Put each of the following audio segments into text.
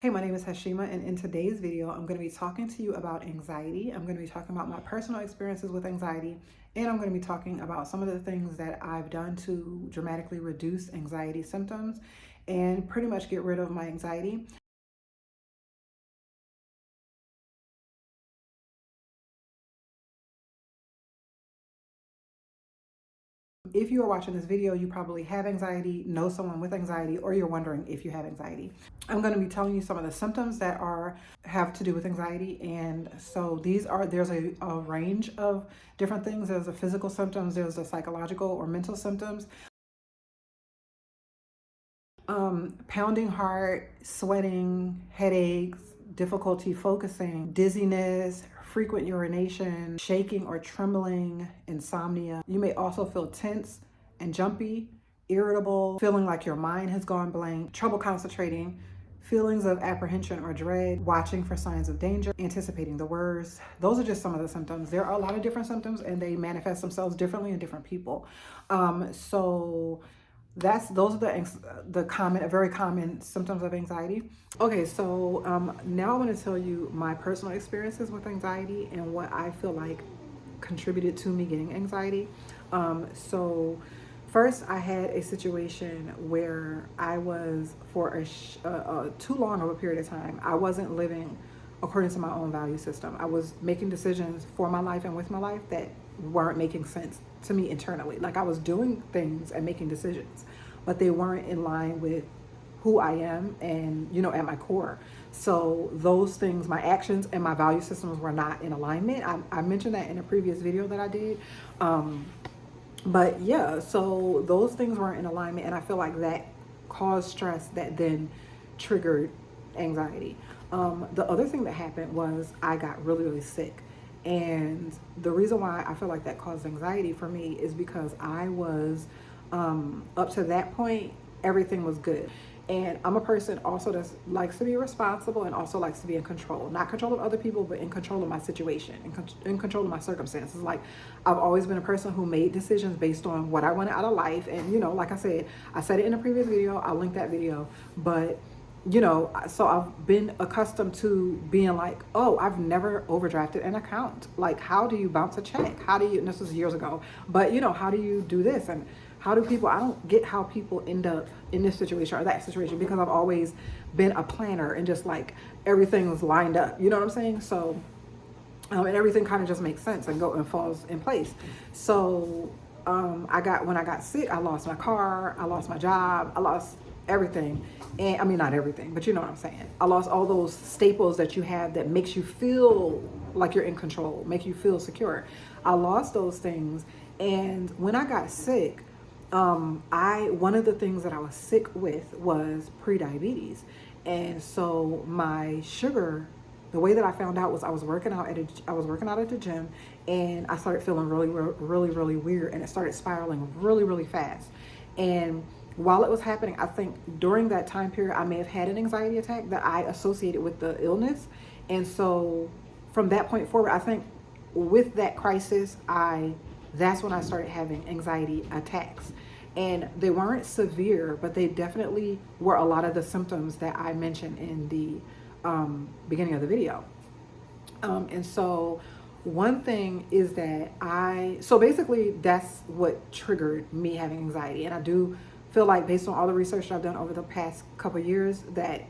Hey, my name is Hashima, and in today's video, I'm going to be talking to you about anxiety. I'm going to be talking about my personal experiences with anxiety, and I'm going to be talking about some of the things that I've done to dramatically reduce anxiety symptoms and pretty much get rid of my anxiety. If you are watching this video, you probably have anxiety, know someone with anxiety, or you're wondering if you have anxiety. I'm going to be telling you some of the symptoms that have to do with anxiety. And so there's a range of different things. There's the physical symptoms, there's the psychological or mental symptoms. Pounding heart, sweating, headaches, difficulty focusing, dizziness, frequent urination, shaking or trembling, insomnia. You may also feel tense and jumpy, irritable, feeling like your mind has gone blank, trouble concentrating, feelings of apprehension or dread, watching for signs of danger, anticipating the worst. Those are just some of the symptoms. There are a lot of different symptoms and they manifest themselves differently in different people. So those are the common, very common symptoms of anxiety. Okay, so now I want to tell you my personal experiences with anxiety and what I feel like contributed to me getting anxiety. So first, I had a situation where I was for too long of a period of time. I wasn't living according to my own value system. I was making decisions for my life and with my life that weren't making sense to me internally. Like I was doing things and making decisions, but they weren't in line with who I am and, at my core. So those things, my actions and my value systems were not in alignment. I mentioned that in a previous video that I did. But yeah, so those things weren't in alignment. And I feel like that caused stress that then triggered anxiety. The other thing that happened was I got really, really sick. And the reason why I feel like that caused anxiety for me is because I was, up to that point, everything was good. And I'm a person also that likes to be responsible and also likes to be in control. Not control of other people, but in control of my situation, in control of my circumstances. Like I've always been a person who made decisions based on what I wanted out of life. And, like I said it in a previous video. I'll link that video. But so I've been accustomed to being like, oh, I've never overdrafted an account. Like, how do you bounce a check? How do you, and this was years ago, but how do you do this? And how do people, I don't get how people end up in this situation or that situation because I've always been a planner and just like everything was lined up. You know what I'm saying? So, and everything kind of just makes sense and falls in place. So, when I got sick, I lost my car, I lost my job, I lost everything. And I mean, not everything, but you know what I'm saying. I lost all those staples that you have that makes you feel like you're in control, make you feel secure. I lost those things. And when I got sick, one of the things that I was sick with was pre-diabetes. And so my sugar, the way that I found out was I was working out at the gym and I started feeling really, really, really weird and it started spiraling really, really fast. And while it was happening, I think during that time period, I may have had an anxiety attack that I associated with the illness. And so from that point forward, I think with that crisis, that's when I started having anxiety attacks. And they weren't severe, but they definitely were a lot of the symptoms that I mentioned in the beginning of the video. And so one thing is that so basically that's what triggered me having anxiety. And I do feel like based on all the research that I've done over the past couple of years that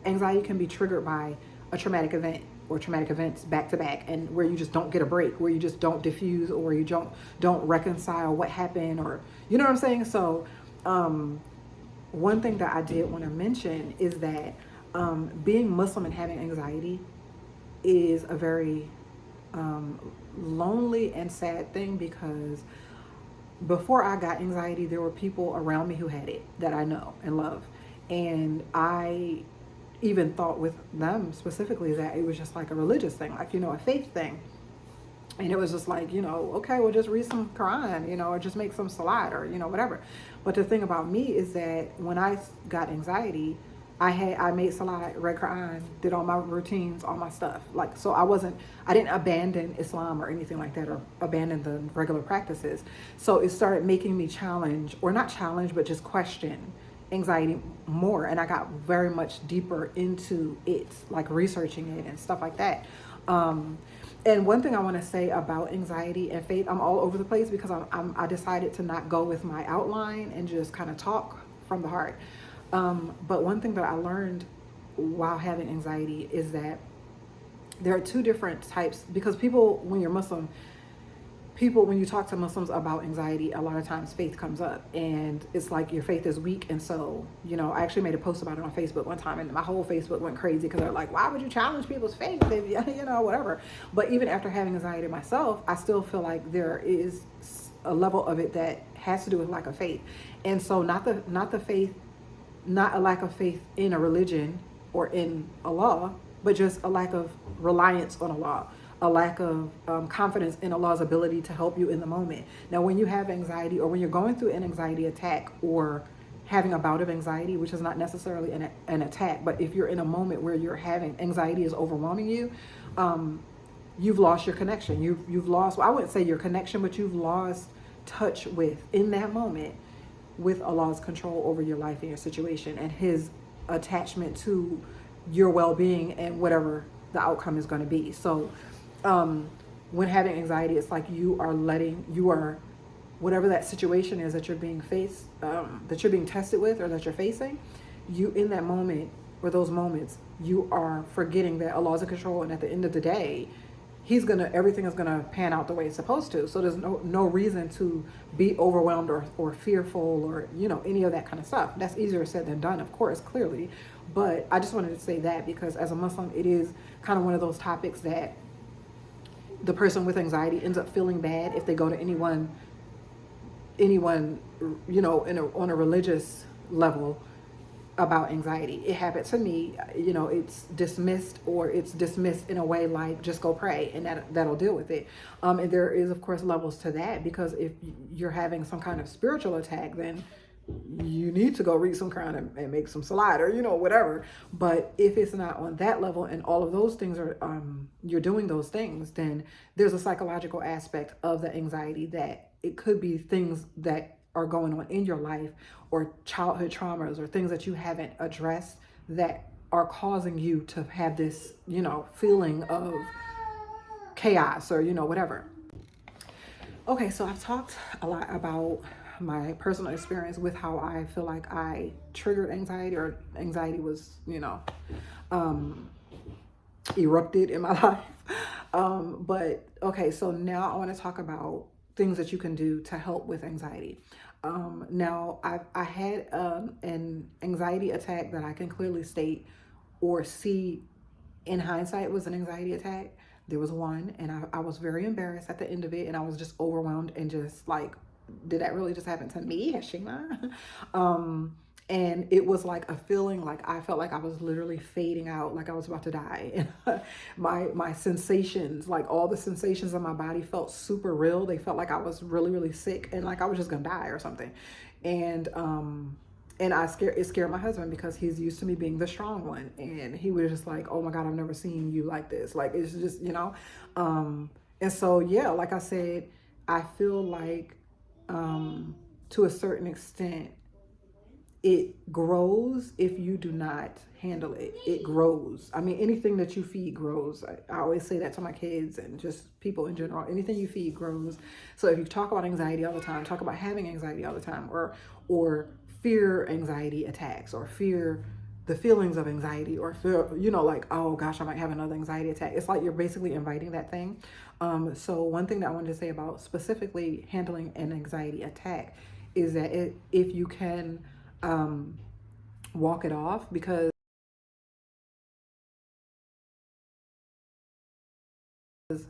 anxiety can be triggered by a traumatic event or traumatic events back to back, and where you just don't get a break, where you just don't diffuse, or you don't reconcile what happened, or you know what I'm saying. So one thing that I did want to mention is that being Muslim and having anxiety is a very lonely and sad thing, because before I got anxiety, there were people around me who had it that I know and love. And I even thought with them specifically that it was just like a religious thing, like, a faith thing. And it was just like, okay, well, just read some Quran, or just make some salat or, whatever. But the thing about me is that when I got anxiety, I made salat, read Quran, did all my routines, all my stuff. Like, so I didn't abandon Islam or anything like that, or abandon the regular practices. So it started making me challenge, or not challenge, but just question anxiety more, and I got very much deeper into it, like researching it and stuff like that. And one thing I want to say about anxiety and faith, I'm all over the place because I decided to not go with my outline and just kind of talk from the heart. But one thing that I learned while having anxiety is that there are two different types, because people, when you're Muslim, people, when you talk to Muslims about anxiety, a lot of times faith comes up and it's like your faith is weak. And so, I actually made a post about it on Facebook one time and my whole Facebook went crazy because they're like, why would you challenge people's faith? Whatever. But even after having anxiety myself, I still feel like there is a level of it that has to do with lack of faith. And so not a lack of faith in a religion or in Allah, but just a lack of reliance on Allah, a lack of confidence in Allah's ability to help you in the moment. Now, when you have anxiety, or when you're going through an anxiety attack, or having a bout of anxiety, which is not necessarily an attack, but if you're in a moment where you're having anxiety is overwhelming you, you've lost your connection. You've lost, well, I wouldn't say your connection, but you've lost touch with, in that moment, with Allah's control over your life and your situation, and His attachment to your well-being and whatever the outcome is going to be. So when having anxiety, it's like you are whatever that situation is that you're being that you're being tested with, or that you're facing, you, in that moment, or those moments, you are forgetting that Allah's in control, and at the end of the day, everything is gonna pan out the way it's supposed to. So there's no reason to be overwhelmed or fearful, or any of that kind of stuff. That's easier said than done, of course, clearly. But I just wanted to say that because as a Muslim, it is kind of one of those topics that the person with anxiety ends up feeling bad if they go to anyone, on a religious level about anxiety. It happened to me. It's dismissed in a way like, just go pray and that'll deal with it. And there is, of course, levels to that, because if you're having some kind of spiritual attack, then you need to go read some Quran and make some salat, or whatever. But if it's not on that level, and all of those things are you're doing those things, then there's a psychological aspect of the anxiety, that it could be things that are going on in your life, or childhood traumas, or things that you haven't addressed, that are causing you to have this feeling of chaos, or whatever. Okay, so I've talked a lot about my personal experience with how I feel like I triggered anxiety, or anxiety was, erupted in my life. But okay, so now I want to talk about things that you can do to help with anxiety. Now I had an anxiety attack that I can clearly state or see in hindsight was an anxiety attack. There was one, and I was very embarrassed at the end of it, and I was just overwhelmed and just like, did that really just happen to me, Hashima? And it was like a feeling like I felt like I was literally fading out, like I was about to die. And my sensations, like all the sensations of my body, felt super real. They felt like I was really, really sick, and like I was just gonna die or something. And it scared my husband, because he's used to me being the strong one, and he was just like, oh my God, I've never seen you like this. Like, it's just, and so, yeah, like I said, I feel like to a certain extent, it grows if you do not handle it. It grows. I mean, anything that you feed grows. I always say that to my kids and just people in general. Anything you feed grows. So if you talk about anxiety all the time, talk about having anxiety all the time, or fear anxiety attacks, or fear the feelings of anxiety, or feel, like, oh gosh, I might have another anxiety attack. It's like you're basically inviting that thing. So one thing that I wanted to say about specifically handling an anxiety attack is that if you can walk it off, because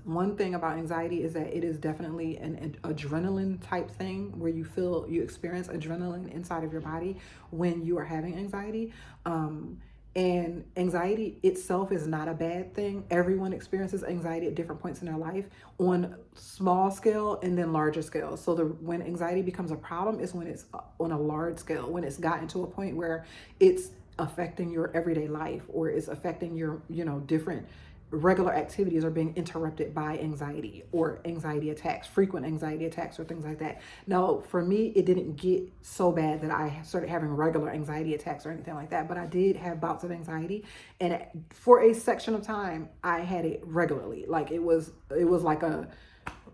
one thing about anxiety is that it is definitely an adrenaline type thing, where you experience adrenaline inside of your body when you are having anxiety. And anxiety itself is not a bad thing. Everyone experiences anxiety at different points in their life, on small scale and then larger scale. So when anxiety becomes a problem is when it's on a large scale, when it's gotten to a point where it's affecting your everyday life, or it's affecting your, different regular activities are being interrupted by anxiety or anxiety attacks, frequent anxiety attacks or things like that. Now, for me, it didn't get so bad that I started having regular anxiety attacks or anything like that, but I did have bouts of anxiety. And for a section of time, I had it regularly. Like it was like a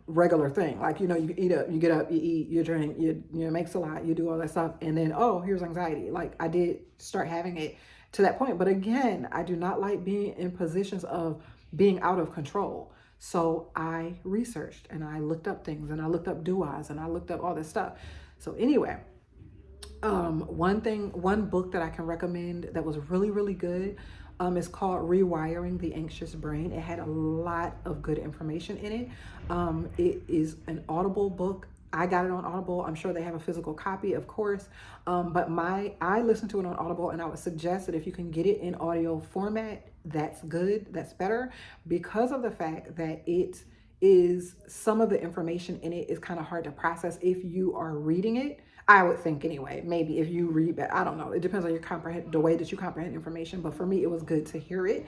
regular thing. Like, you know, you eat up, you get up, you eat, you drink, you make a lot, you do all that stuff. And then, oh, here's anxiety. Like I did start having it to that point. But again, I do not like being in positions of being out of control. So I researched and I looked up things and I looked up duas and I looked up all this stuff. So anyway, one book that I can recommend that was really, really good is called Rewiring the Anxious Brain. It had a lot of good information in it. It is an Audible book. I got it on Audible. I'm sure they have a physical copy, of course. But I listened to it on Audible, and I would suggest that if you can get it in audio format, that's good. That's better, because of the fact that it is, some of the information in it is kind of hard to process if you are reading it. I would think anyway. Maybe if you read, but I don't know. It depends on the way that you comprehend information. But for me, it was good to hear it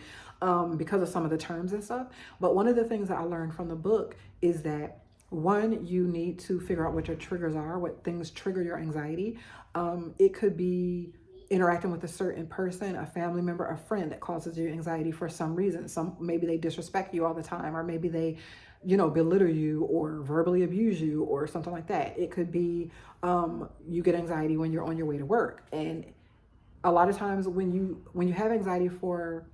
because of some of the terms and stuff. But one of the things that I learned from the book is that, one, you need to figure out what your triggers are, what things trigger your anxiety. It could be interacting with a certain person, a family member, a friend that causes you anxiety for some reason. Maybe they disrespect you all the time, or maybe they, belittle you or verbally abuse you or something like that. It could be you get anxiety when you're on your way to work. And a lot of times when you have anxiety for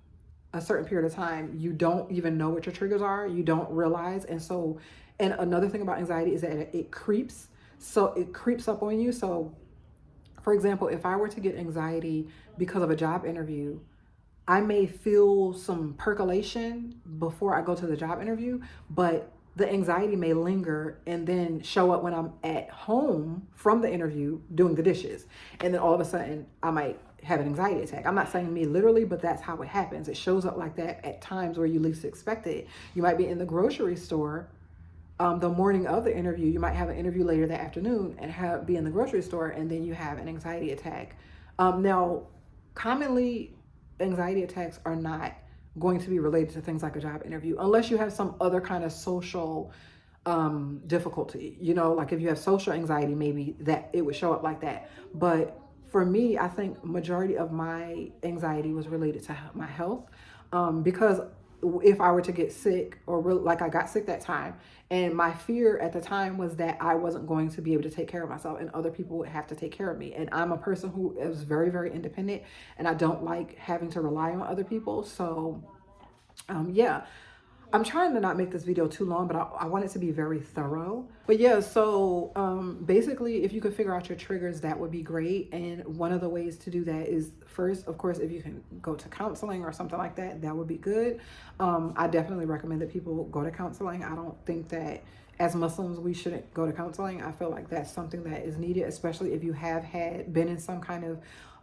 a certain period of time, you don't even know what your triggers are. You don't realize. And another thing about anxiety is that it creeps. So it creeps up on you. So for example, if I were to get anxiety because of a job interview, I may feel some percolation before I go to the job interview, but the anxiety may linger and then show up when I'm at home from the interview doing the dishes. And then all of a sudden I might have an anxiety attack. I'm not saying me literally, but that's how it happens. It shows up like that at times where you least expect it. You might be in the grocery store the morning of the interview. You might have an interview later that afternoon and be in the grocery store, and then you have an anxiety attack. Now, commonly, anxiety attacks are not going to be related to things like a job interview, unless you have some other kind of social difficulty. Like if you have social anxiety, maybe that it would show up like that. But for me, I think majority of my anxiety was related to my health, because if I were to get sick, or like I got sick that time, and my fear at the time was that I wasn't going to be able to take care of myself and other people would have to take care of me. And I'm a person who is very, very independent, and I don't like having to rely on other people. So yeah, I'm trying to not make this video too long, but I want it to be very thorough. But yeah, so basically, if you could figure out your triggers, that would be great. And one of the ways to do that is, first, of course, if you can go to counseling or something like that, that would be good. I definitely recommend that people go to counseling. I don't think that as Muslims, we shouldn't go to counseling. I feel like that's something that is needed, especially if you have been in some kind of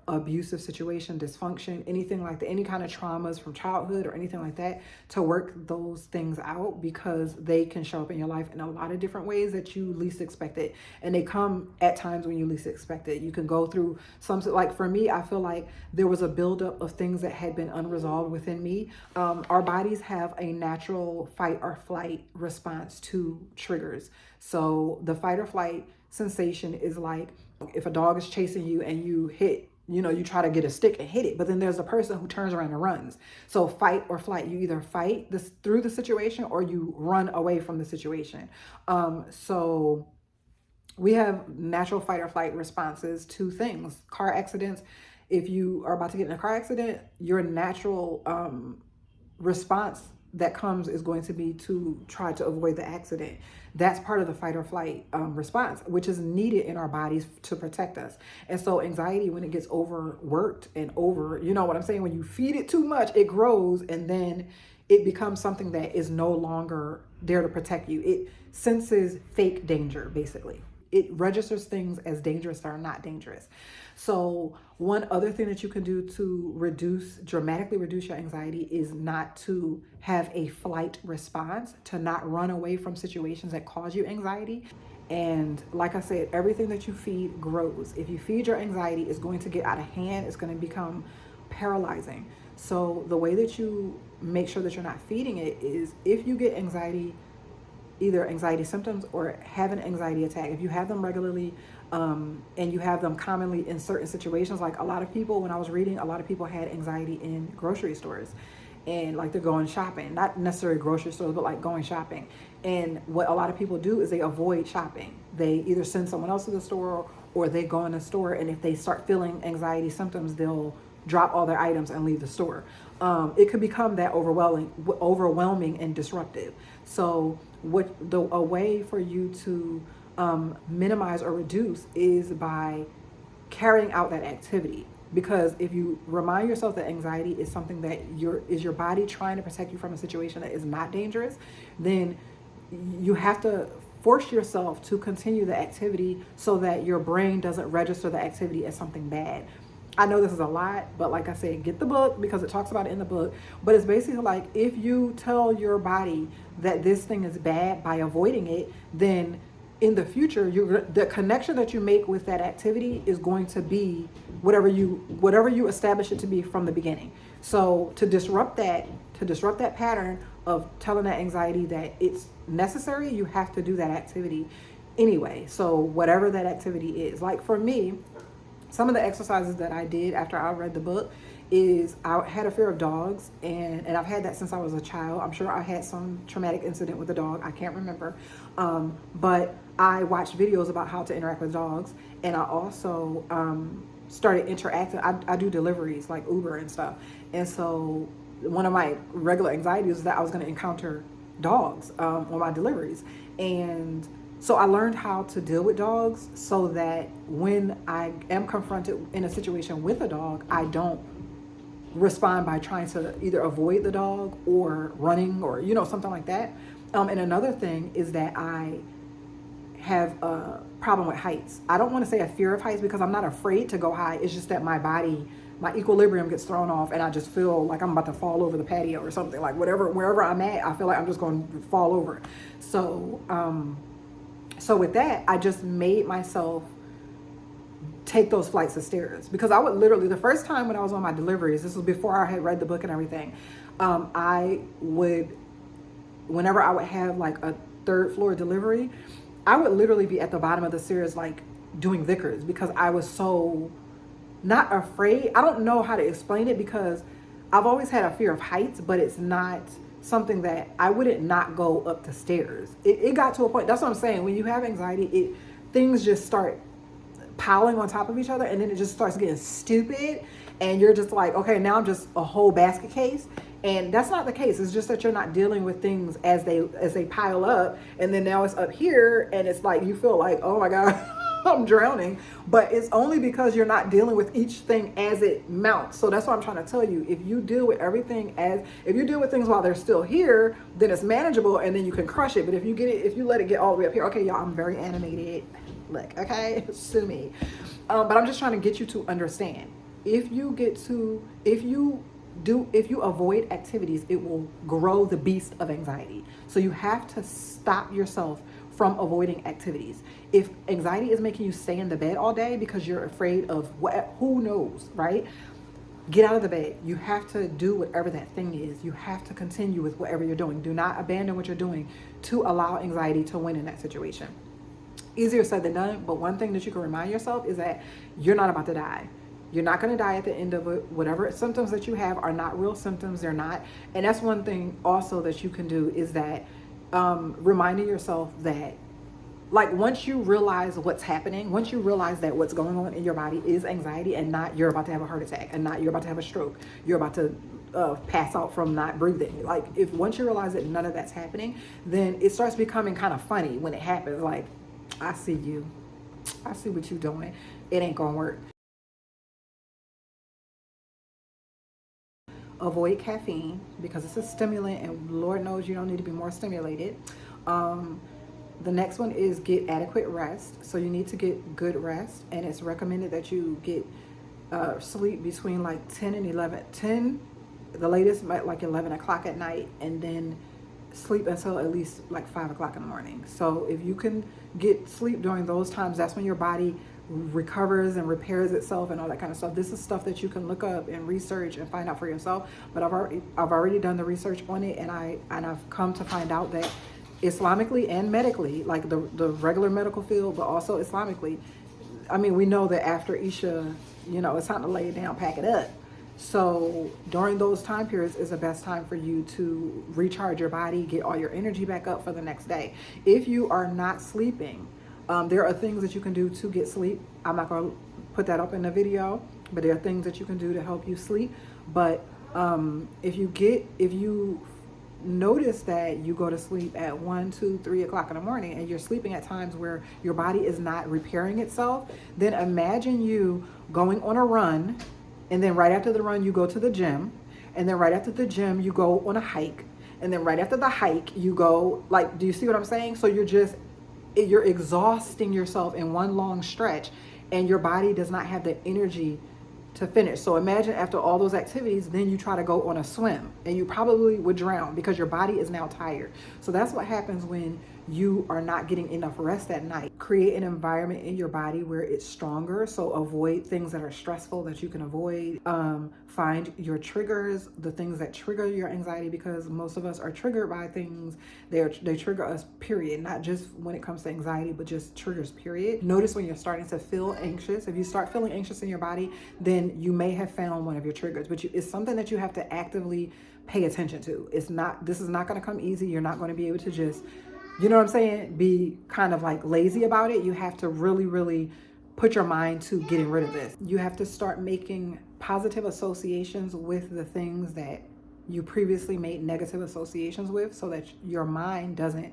abusive situation, dysfunction, anything like that, any kind of traumas from childhood or anything like that, to work those things out, because they can show up in your life in a lot of different ways that you least expect it. And they come at times when you least expect it. You can go through like for me, I feel like there was a buildup of things that had been unresolved within me. Our bodies have a natural fight or flight response to triggers. So the fight or flight sensation is like if a dog is chasing you and you you try to get a stick and hit it, but then there's a person who turns around and runs. So fight or flight, you either fight through the situation or you run away from the situation. So we have natural fight or flight responses to things. Car accidents. If you are about to get in a car accident, your natural response that comes is going to be to try to avoid the accident. That's part of the fight or flight response, which is needed in our bodies to protect us. And so anxiety, when it gets overworked and you know what I'm saying? When you feed it too much, it grows, and then it becomes something that is no longer there to protect you. It senses fake danger, basically. It registers things as dangerous that are not dangerous. So one other thing that you can do to dramatically reduce your anxiety is not to have a flight response, to not run away from situations that cause you anxiety. And like I said, everything that you feed grows. If you feed your anxiety, it's going to get out of hand. It's going to become paralyzing. So the way that you make sure that you're not feeding it is if you get anxiety, either anxiety symptoms or have an anxiety attack, if you have them regularly, and you have them commonly in certain situations, like a lot of people, when I was reading, a lot of people had anxiety in grocery stores, and like they're going shopping, not necessarily grocery stores, but like going shopping. And what a lot of people do is they avoid shopping. They either send someone else to the store, or they go in the store, and if they start feeling anxiety symptoms, they'll drop all their items and leave the store. It could become that overwhelming and disruptive. So a way for you to minimize or reduce is by carrying out that activity. Because if you remind yourself that anxiety is something that your body trying to protect you from a situation that is not dangerous, then you have to force yourself to continue the activity so that your brain doesn't register the activity as something bad. I know this is a lot, but like I said, get the book because it talks about it in the book. But it's basically like if you tell your body that this thing is bad by avoiding it, then in the future, the connection that you make with that activity is going to be whatever you establish it to be from the beginning. So to disrupt that pattern of telling that anxiety that it's necessary, you have to do that activity anyway. So whatever that activity is, like for me, some of the exercises that I did after I read the book is I had a fear of dogs, and I've had that since I was a child. I'm sure I had some traumatic incident with a dog. I can't remember. But I watched videos about how to interact with dogs, and I also started interacting. I do deliveries like Uber and stuff. And so one of my regular anxieties is that I was going to encounter dogs on my deliveries. And so I learned how to deal with dogs so that when I am confronted in a situation with a dog, I don't respond by trying to either avoid the dog or running or, something like that. And another thing is that I have a problem with heights. I don't want to say a fear of heights because I'm not afraid to go high. It's just that my equilibrium gets thrown off and I just feel like I'm about to fall over the patio or something. Like wherever I'm at, I feel like I'm just going to fall over. So with that, I just made myself take those flights of stairs because I would literally, the first time when I was on my deliveries, this was before I had read the book and everything, whenever I would have like a third floor delivery, I would literally be at the bottom of the stairs like doing Vickers because I was so not afraid. I don't know how to explain it because I've always had a fear of heights, but it's not something that I wouldn't not go up the stairs. It got to a point, that's what I'm saying, when you have anxiety, things just start piling on top of each other and then it just starts getting stupid and you're just like, okay, now I'm just a whole basket case. And that's not the case. It's just that you're not dealing with things as they pile up, and then now it's up here and it's like you feel like, oh my God, I'm drowning. But it's only because you're not dealing with each thing as it mounts. So that's what I'm trying to tell you. If you deal with things while they're still here, then it's manageable and then you can crush it. But if you let it get all the way up here, okay, y'all, I'm very animated. Look, okay, sue me. But I'm just trying to get you to understand. If you avoid activities, it will grow the beast of anxiety. So you have to stop yourself from avoiding activities. If anxiety is making you stay in the bed all day because you're afraid of who knows, right? Get out of the bed. You have to do whatever that thing is. You have to continue with whatever you're doing. Do not abandon what you're doing to allow anxiety to win in that situation. Easier said than done, but one thing that you can remind yourself is that you're not about to die. You're not going to die at the end of it. Whatever symptoms that you have are not real symptoms. They're not. And that's one thing also that you can do is that reminding yourself that, like, once you realize what's happening, once you realize that what's going on in your body is anxiety and not you're about to have a heart attack and not you're about to have a stroke, you're about to pass out from not breathing. Like, once you realize that none of that's happening, then it starts becoming kind of funny when it happens. Like, I see you. I see what you're doing. It ain't going to work. Avoid caffeine because it's a stimulant and Lord knows you don't need to be more stimulated. The next one is get adequate rest. So you need to get good rest, and it's recommended that you get sleep between like 10 and 11, 10, the latest like 11 o'clock at night, and then sleep until at least like 5 o'clock in the morning. So if you can get sleep during those times, that's when your body recovers and repairs itself and all that kind of stuff. This is stuff that you can look up and research and find out for yourself. But I've already done the research on it, and I've come to find out that Islamically and medically, like the regular medical field, but also Islamically, I mean, we know that after Isha, it's time to lay it down, pack it up. So during those time periods is the best time for you to recharge your body, get all your energy back up for the next day. If you are not sleeping, there are things that you can do to get sleep. I'm not going to put that up in the video, but there are things that you can do to help you sleep. But if you notice that you go to sleep at 1, 2, 3 o'clock in the morning and you're sleeping at times where your body is not repairing itself, then imagine you going on a run, and then right after the run you go to the gym, and then right after the gym you go on a hike, and then right after the hike you go, like, do you see what I'm saying? So you're exhausting yourself in one long stretch, and your body does not have the energy to finish. So imagine after all those activities, then you try to go on a swim, and you probably would drown because your body is now tired. So that's what happens when you are not getting enough rest at night. Create an environment in your body where it's stronger. So avoid things that are stressful that you can avoid. Find your triggers, the things that trigger your anxiety, because most of us are triggered by things. They trigger us, period. Not just when it comes to anxiety, but just triggers, period. Notice when you're starting to feel anxious. If you start feeling anxious in your body, then you may have found one of your triggers, but it's something that you have to actively pay attention to. This is not going to come easy. You're not going to be able to just, you know what I'm saying, be kind of like lazy about it. You have to really, really put your mind to getting rid of this. You have to start making positive associations with the things that you previously made negative associations with, so that your mind doesn't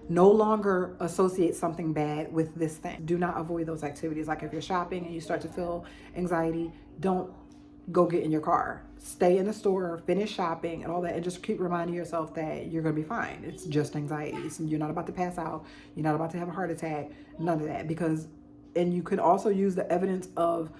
no longer associate something bad with this thing. Do not avoid those activities. Like if you're shopping and you start to feel anxiety, don't go get in your car. Stay in the store, finish shopping and all that, and just keep reminding yourself that you're gonna be fine. It's just anxiety. You're not about to pass out. You're not about to have a heart attack. None of that. And you can also use the evidence of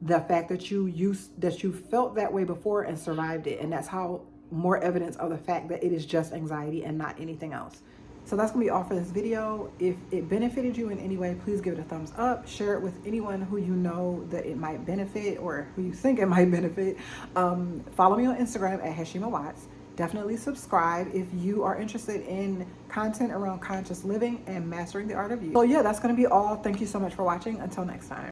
the fact that you felt that way before and survived it. And that's how more evidence of the fact that it is just anxiety and not anything else. So that's gonna be all for this video. If it benefited you in any way, please give it a thumbs up. Share it with anyone who you know that it might benefit, or who you think it might benefit. Follow me on Instagram at Heshima Watts. Definitely subscribe if you are interested in content around conscious living and mastering the art of you. So yeah, that's gonna be all. Thank you so much for watching. Until next time.